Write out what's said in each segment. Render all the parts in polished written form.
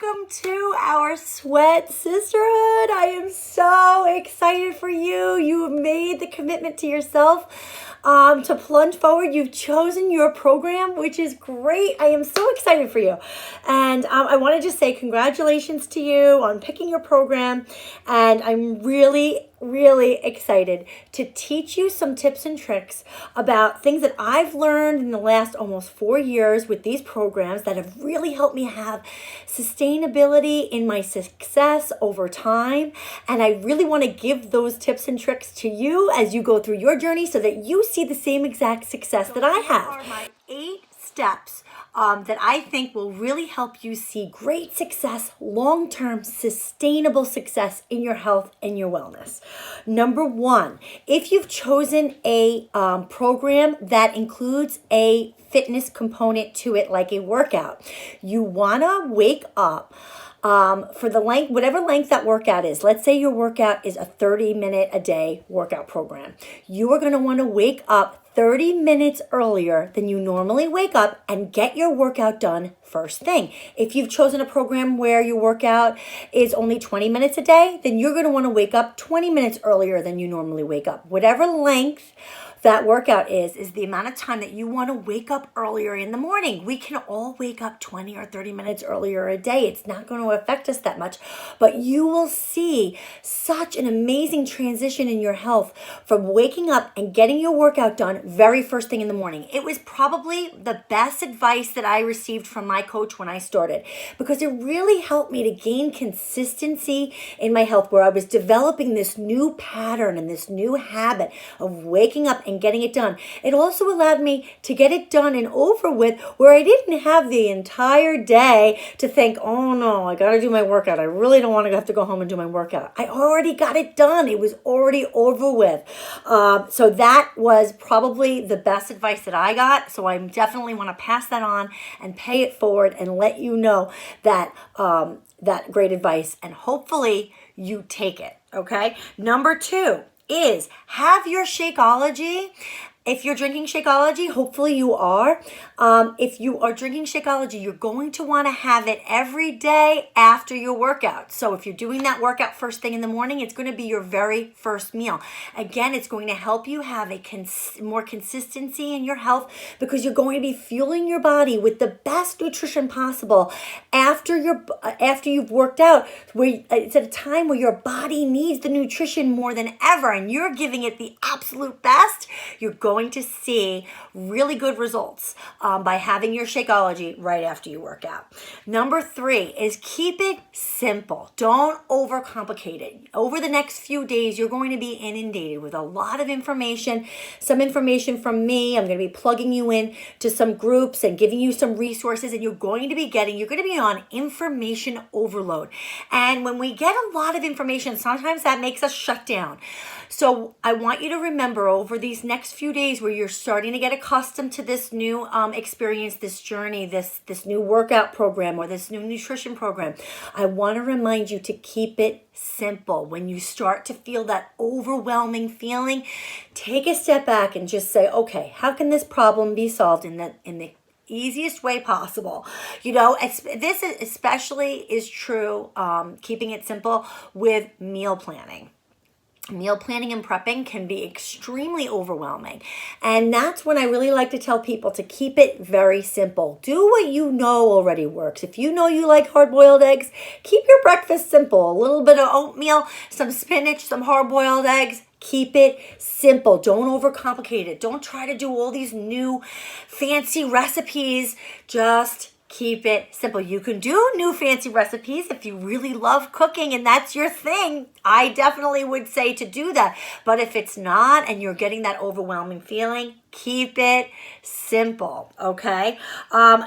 welcome to our Sweat Sisterhood. I am so excited for you. You have made the commitment to yourself to plunge forward. You've chosen your program, which is great. I am so excited for you. And I want to just say congratulations to you on picking your program. And I'm really excited to teach you some tips and tricks about things that I've learned in the last almost 4 years with these programs that have really helped me have sustainability in my success over time. And I really want to give those tips and tricks to you as you go through your journey so that you see the same exact success that I have. These are my 8 steps that I think will really help you see great success, long-term sustainable success in your health and your wellness. Number 1, if you've chosen a program that includes a fitness component to it, like a workout, you want to wake up for the length, whatever length that workout is. Let's say your workout is a 30-minute a day workout program. You are going to want to wake up 30 minutes earlier than you normally wake up and get your workout done first thing. If you've chosen a program where your workout is only 20 minutes a day, then you're going to want to wake up 20 minutes earlier than you normally wake up. Whatever length that workout is the amount of time that you want to wake up earlier in the morning. We can all wake up 20 or 30 minutes earlier a day. It's not going to affect us that much, but you will see such an amazing transition in your health from waking up and getting your workout done very first thing in the morning. It was probably the best advice that I received from my coach when I started, because it really helped me to gain consistency in my health, where I was developing this new pattern and this new habit of waking up and getting it done. It also allowed me to get it done and over with, where I didn't have the entire day to think, oh no, I got to do my workout. I really don't want to have to go home and do my workout. I already got it done. It was already over with. So that was probably the best advice that I got. So I definitely want to pass that on and pay it forward and let you know that that great advice, and hopefully you take it. Okay. Number 2 is have your Shakeology. If you're drinking Shakeology, hopefully you are. If you are drinking Shakeology, you're going to want to have it every day after your workout. So if you're doing that workout first thing in the morning, it's going to be your very first meal. Again, it's going to help you have a more consistency in your health, because you're going to be fueling your body with the best nutrition possible after you've worked out. It's at a time where your body needs the nutrition more than ever, and you're giving it the absolute best. You're going to see really good results by having your Shakeology right after you work out. Number 3 is keep it simple. Don't overcomplicate it. Over the next few days, you're going to be inundated with a lot of information, some information from me. I'm going to be plugging you in to some groups and giving you some resources, and you're going to be on information overload. And when we get a lot of information, sometimes that makes us shut down. So I want you to remember, over these next few days where you're starting to get accustomed to this new experience, this journey, this new workout program or this new nutrition program, I want to remind you to keep it simple. When you start to feel that overwhelming feeling, take a step back and just say, okay, how can this problem be solved in the easiest way possible? This especially is true, keeping it simple with meal planning. Meal planning and prepping can be extremely overwhelming. And that's when I really like to tell people to keep it very simple. Do what you know already works. If you know you like hard-boiled eggs, keep your breakfast simple. A little bit of oatmeal, some spinach, some hard-boiled eggs. Keep it simple. Don't overcomplicate it. Don't try to do all these new fancy recipes. Just keep it simple. You can do new fancy recipes if you really love cooking and that's your thing. I definitely would say to do that. But if it's not and you're getting that overwhelming feeling, keep it simple, okay?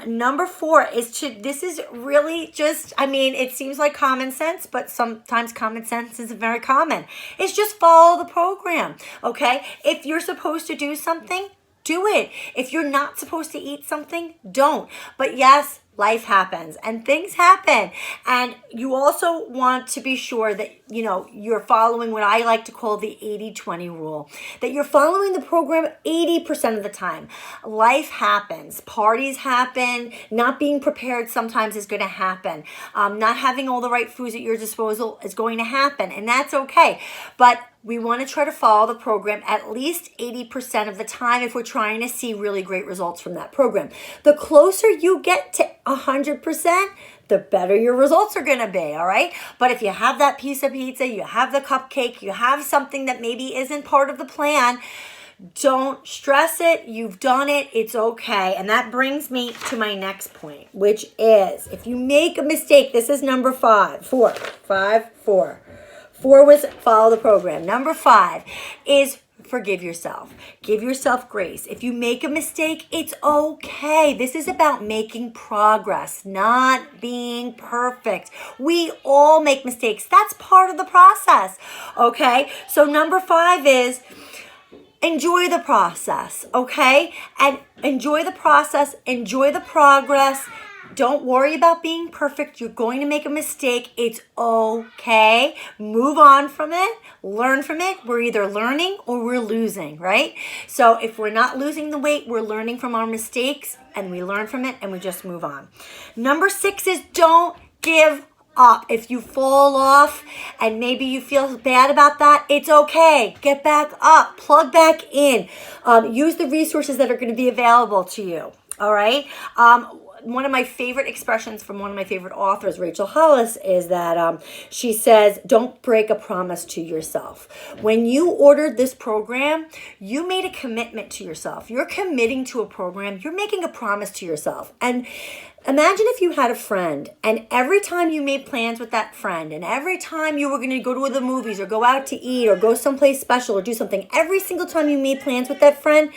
Number 4 is this is really just, it seems like common sense, but sometimes common sense isn't very common. It's just follow the program, okay? If you're supposed to do something, do it. If you're not supposed to eat something, don't. But yes, life happens and things happen. And you also want to be sure that, you're following what I like to call the 80-20 rule, that you're following the program 80% of the time. Life happens, parties happen, not being prepared sometimes is going to happen. Not having all the right foods at your disposal is going to happen, and that's okay. But we want to try to follow the program at least 80% of the time if we're trying to see really great results from that program. The closer you get to 100%, the better your results are going to be, all right? But if you have that piece of pizza, you have the cupcake, you have something that maybe isn't part of the plan, don't stress it. You've done it. It's okay. And that brings me to my next point, which is if you make a mistake, this is number 5. 4 was follow the program. Number 5 is forgive yourself. Give yourself grace. If you make a mistake, it's okay. This is about making progress, not being perfect. We all make mistakes. That's part of the process. Okay? So number 5 is enjoy the process, okay? And enjoy the process, enjoy the progress. Don't worry about being perfect. You're going to make a mistake. It's okay. Move on from it. Learn from it. We're either learning or we're losing, right? So if we're not losing the weight, we're learning from our mistakes and we learn from it and we just move on. Number 6 is don't give up. If you fall off and maybe you feel bad about that, it's okay. Get back up. Plug back in. Use the resources that are going to be available to you. All right? One of my favorite expressions from one of my favorite authors, Rachel Hollis, is that she says, don't break a promise to yourself. When you ordered this program, you made a commitment to yourself. You're committing to a program. You're making a promise to yourself. And imagine if you had a friend and every time you made plans with that friend and every time you were going to go to the movies or go out to eat or go someplace special or do something, every single time you made plans with that friend,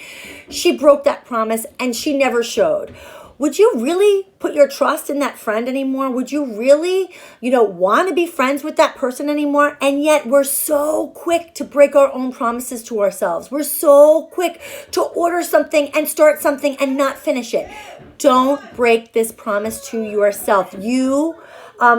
she broke that promise and she never showed. Would you really put your trust in that friend anymore? Would you really, want to be friends with that person anymore? And yet we're so quick to break our own promises to ourselves. We're so quick to order something and start something and not finish it. Don't break this promise to yourself. You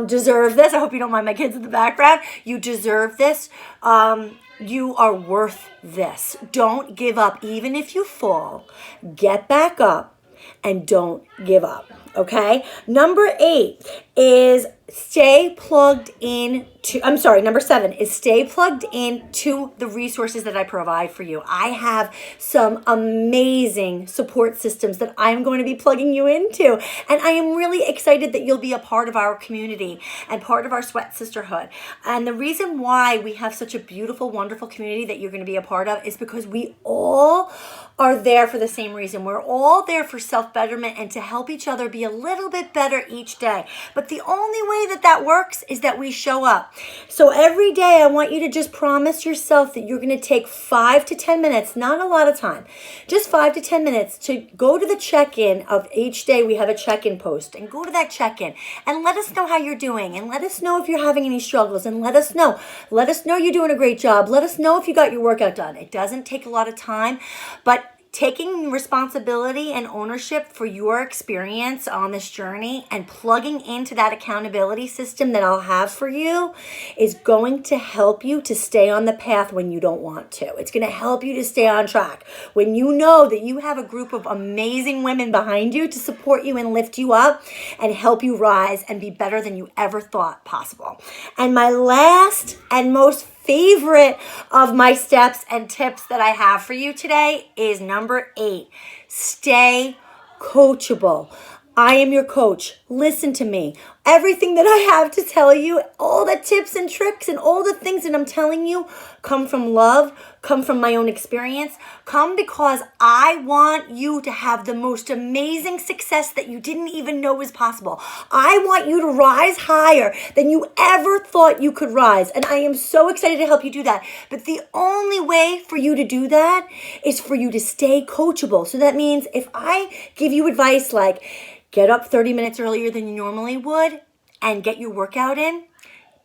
deserve this. I hope you don't mind my kids in the background. You deserve this. You are worth this. Don't give up. Even if you fall, get back up. And don't give up, okay? Number 8 is stay plugged in to, number 7 is stay plugged in to the resources that I provide for you. I have some amazing support systems that I'm going to be plugging you into. And I am really excited that you'll be a part of our community and part of our Sweat Sisterhood. And the reason why we have such a beautiful, wonderful community that you're going to be a part of is because we all are there for the same reason. We're all there for self-betterment and to help each other be a little bit better each day. But the only way that works is that we show up. So every day I want you to just promise yourself that you're going to take 5 to 10 minutes, not a lot of time, just 5 to 10 minutes to go to the check-in of each day. We have a check-in post and go to that check-in and let us know how you're doing and let us know if you're having any struggles and let us know you're doing a great job. Let us know if you got your workout done. It doesn't take a lot of time, but taking responsibility and ownership for your experience on this journey and plugging into that accountability system that I'll have for you is going to help you to stay on the path when you don't want to. It's going to help you to stay on track. When you know that you have a group of amazing women behind you to support you and lift you up and help you rise and be better than you ever thought possible. And my last and most favorite of my steps and tips that I have for you today is number 8. Stay coachable. I am your coach. Listen to me. Everything that I have to tell you, all the tips and tricks and all the things that I'm telling you come from love, come from my own experience, come because I want you to have the most amazing success that you didn't even know was possible. I want you to rise higher than you ever thought you could rise. And I am so excited to help you do that. But the only way for you to do that is for you to stay coachable. So that means if I give you advice like, get up 30 minutes earlier than you normally would and get your workout in.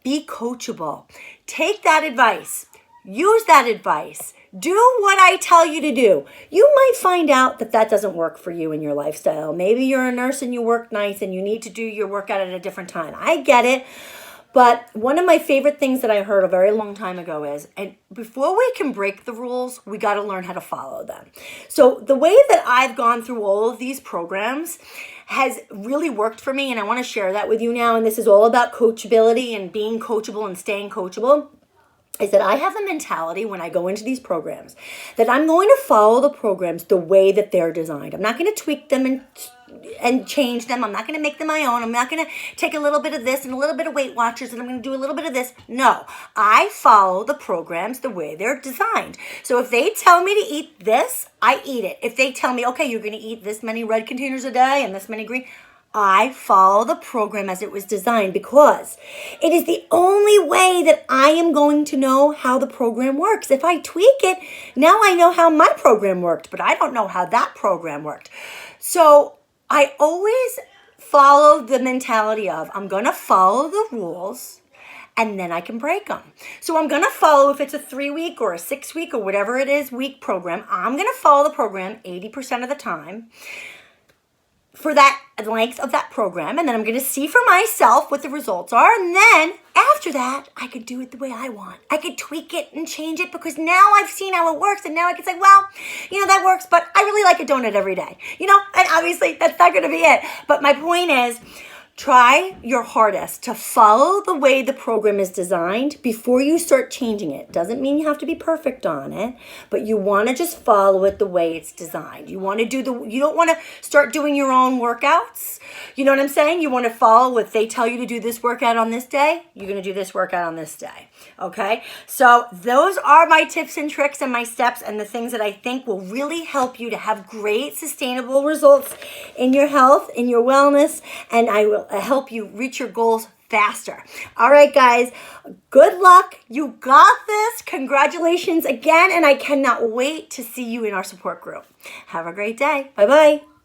Be coachable. Take that advice. use that advice. Do what I tell you to do. You might find out that that doesn't work for you in your lifestyle. Maybe you're a nurse and you work nights and you need to do your workout at a different time. I get it. But one of my favorite things that I heard a very long time ago is, and before we can break the rules, we got to learn how to follow them. So the way that I've gone through all of these programs has really worked for me, and I want to share that with you now. And this is all about coachability and being coachable and staying coachable. Is that I have the mentality when I go into these programs that I'm going to follow the programs the way that they're designed. I'm not going to tweak them and change them. I'm not going to make them my own. I'm not going to take a little bit of this and a little bit of Weight Watchers and I'm going to do a little bit of this. No, I follow the programs the way they're designed. So if they tell me to eat this, I eat it. If they tell me, okay, you're going to eat this many red containers a day and this many green, I follow the program as it was designed because it is the only way that I am going to know how the program works. If I tweak it, now I know how my program worked, but I don't know how that program worked. So I always follow the mentality of I'm going to follow the rules and then I can break them. So I'm going to follow, if it's a 3-week or a 6-week or whatever it is, week program, I'm going to follow the program 80% of the time for that length of that program, and then I'm going to see for myself what the results are, and then after that, I could do it the way I want. I could tweak it and change it because now I've seen how it works, and now I can say, well, that works, but I really like a donut every day, and obviously that's not going to be it. But my point is, try your hardest to follow the way the program is designed before you start changing it. Doesn't mean you have to be perfect on it, but you want to just follow it the way it's designed. You want to you don't want to start doing your own workouts. You know what I'm saying? You want to follow if they tell you to do this workout on this day, you're going to do this workout on this day. Okay? So those are my tips and tricks and my steps and the things that I think will really help you to have great sustainable results in your health, in your wellness, and I will help you reach your goals faster. All right, guys, good luck. You got this. Congratulations again, and I cannot wait to see you in our support group. Have a great day. Bye-bye.